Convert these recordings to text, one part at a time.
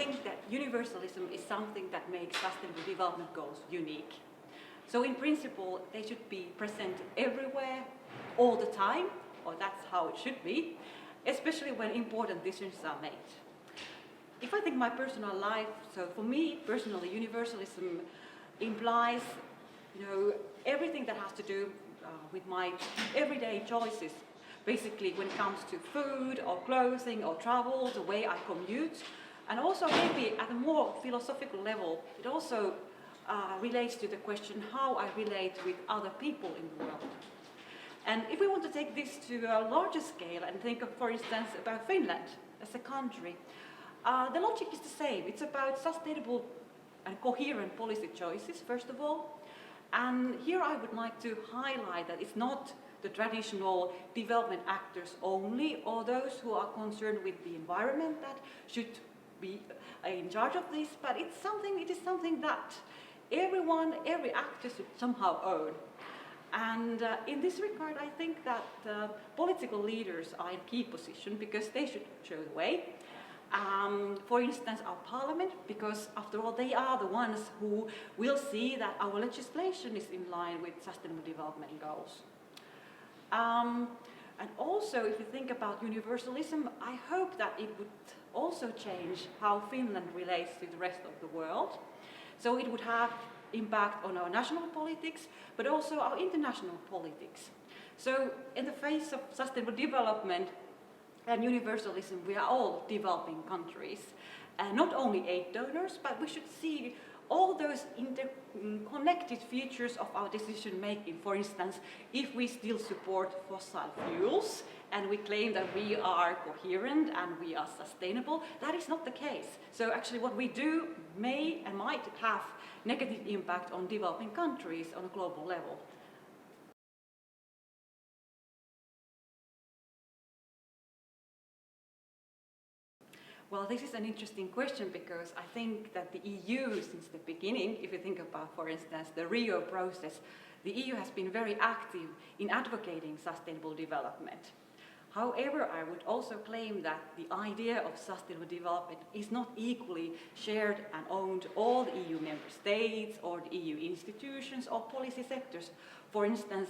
think that universalism is something that makes Sustainable Development Goals unique. So in principle, they should be present everywhere, all the time, or that's how it should be, especially when important decisions are made. If I think my personal life, so for me personally, universalism implies, everything that has to do with my everyday choices. Basically, when it comes to food or clothing or travel, the way I commute, and also maybe at a more philosophical level, it also relates to the question how I relate with other people in the world. And if we want to take this to a larger scale and think of, for instance, about Finland as a country, the logic is the same. It's about sustainable and coherent policy choices, first of all. And here I would like to highlight that it's not the traditional development actors only, or those who are concerned with the environment that should be in charge of this, but it is something that everyone, every actor should somehow own. And in this regard, I think that political leaders are in key position because they should show the way. For instance, our parliament, because after all, they are the ones who will see that our legislation is in line with Sustainable Development Goals. And also, if you think about universalism, I hope that it would also change how Finland relates to the rest of the world. So it would have impact on our national politics, but also our international politics. So in the face of sustainable development and universalism, we are all developing countries. And not only aid donors, but we should see all those interconnected features of our decision making. For instance, if we still support fossil fuels and we claim that we are coherent and we are sustainable, that is not the case. So actually what we do may and might have negative impact on developing countries on a global level. Well, this is an interesting question because I think that the EU, since the beginning, if you think about, for instance, the Rio process, the EU has been very active in advocating sustainable development. However, I would also claim that the idea of sustainable development is not equally shared and owned all the EU member states or the EU institutions or policy sectors. For instance,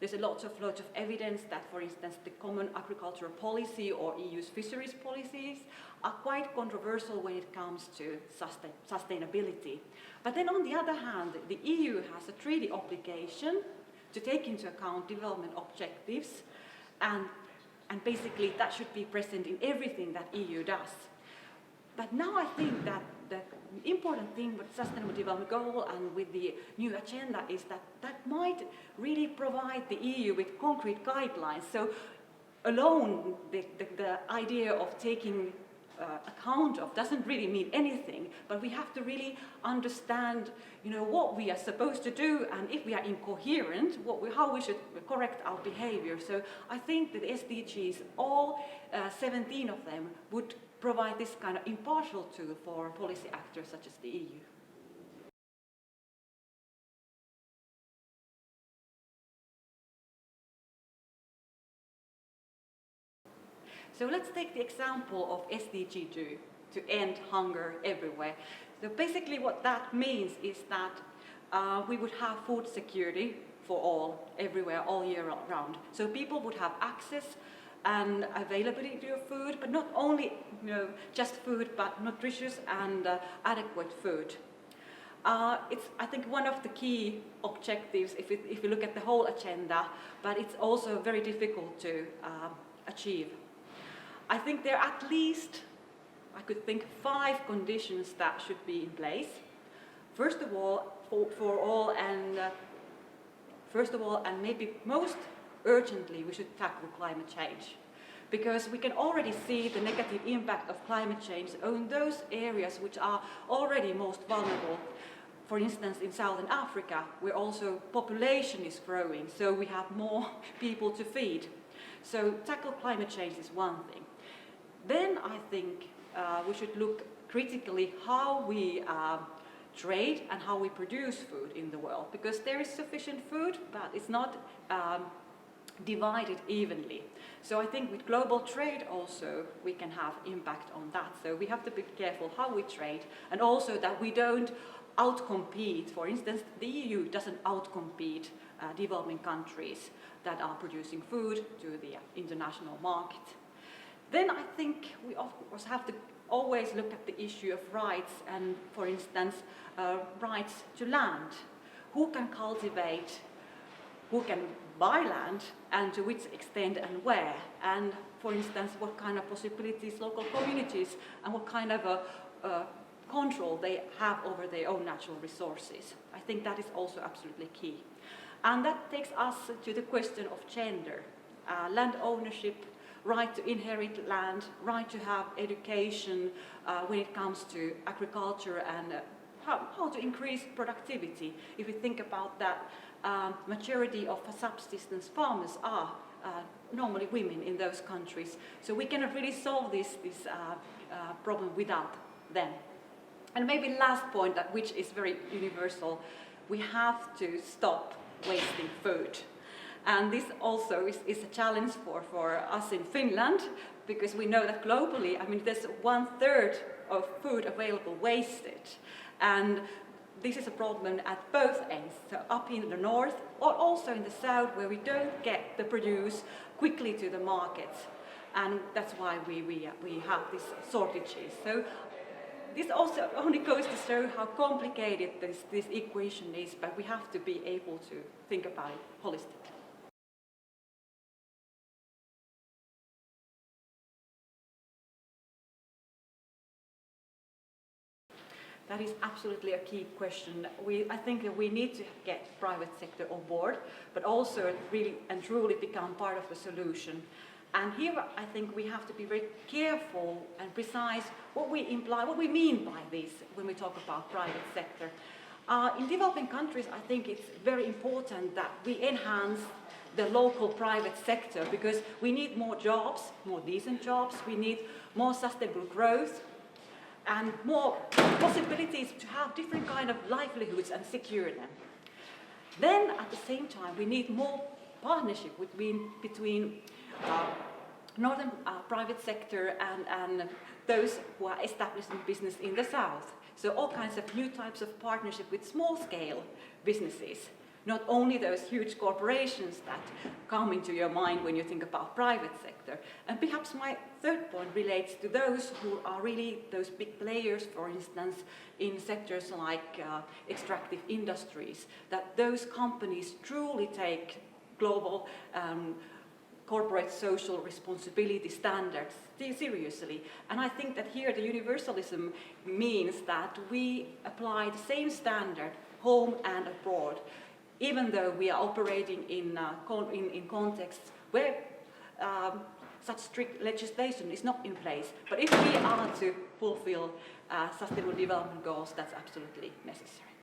there's a lot of evidence that, for instance, the common agricultural policy or EU's fisheries policies are quite controversial when it comes to sustainability. But then on the other hand, the EU has a treaty obligation to take into account development objectives, and basically that should be present in everything that EU does. But now I think that the important thing with Sustainable Development Goal and with the new agenda is that that might really provide the EU with concrete guidelines. So alone, the idea of taking account of doesn't really mean anything, but we have to really understand, what we are supposed to do, and if we are incoherent, how we should correct our behavior. So I think that SDGs, all 17 of them, would provide this kind of impartial tool for policy actors such as the EU. So let's take the example of SDG 2, to end hunger everywhere. So basically what that means is that we would have food security for all, everywhere, all year round. So people would have access and availability of food, but not only just food, but nutritious and adequate food. It's, I think, one of the key objectives if you look at the whole agenda, but it's also very difficult to achieve. I think there are at least, I could think, 5 conditions that should be in place. First of all, and maybe most urgently, we should tackle climate change, because we can already see the negative impact of climate change on those areas which are already most vulnerable. For instance, in Southern Africa, where also population is growing, so we have more people to feed. So tackle climate change is one thing. Then I think we should look critically how we trade and how we produce food in the world, because there is sufficient food, but it's not divided evenly. So I think with global trade also we can have impact on that. So we have to be careful how we trade, and also that we don't outcompete. For instance, the EU doesn't outcompete developing countries that are producing food to the international market. Then I think we of course have to always look at the issue of rights, and for instance, rights to land. Who can cultivate, who can buy land, and to which extent and where? And for instance, what kind of possibilities local communities and what kind of control they have over their own natural resources. I think that is also absolutely key. And that takes us to the question of gender. Land ownership, right to inherit land, right to have education when it comes to agriculture, and how to increase productivity. If we think about that, majority of subsistence farmers are normally women in those countries. So we cannot really solve this problem without them. And maybe last point, which is very universal, we have to stop wasting food. And this also is a challenge for us in Finland, because we know that globally, I mean, there's 1/3 of food available wasted. And this is a problem at both ends, so up in the north or also in the south, where we don't get the produce quickly to the markets. And that's why we have these shortages. So this also only goes to show how complicated this equation is, but we have to be able to think about it holistically. That is absolutely a key question. I think that we need to get private sector on board, but also really and truly become part of the solution. And here I think we have to be very careful and precise what we imply, what we mean by this when we talk about private sector. In developing countries, I think it's very important that we enhance the local private sector, because we need more jobs, more decent jobs, we need more sustainable growth, and more possibilities to have different kind of livelihoods and secure them. Then at the same time we need more partnership between northern private sector and those who are establishing business in the south. So all kinds of new types of partnership with small scale businesses. Not only those huge corporations that come into your mind when you think about private sector. And perhaps my third point relates to those who are really those big players, for instance, in sectors like extractive industries, that those companies truly take global corporate social responsibility standards seriously. And I think that here the universalism means that we apply the same standard home and abroad, even though we are operating in contexts where such strict legislation is not in place. But if we are to fulfill sustainable development goals, that's absolutely necessary.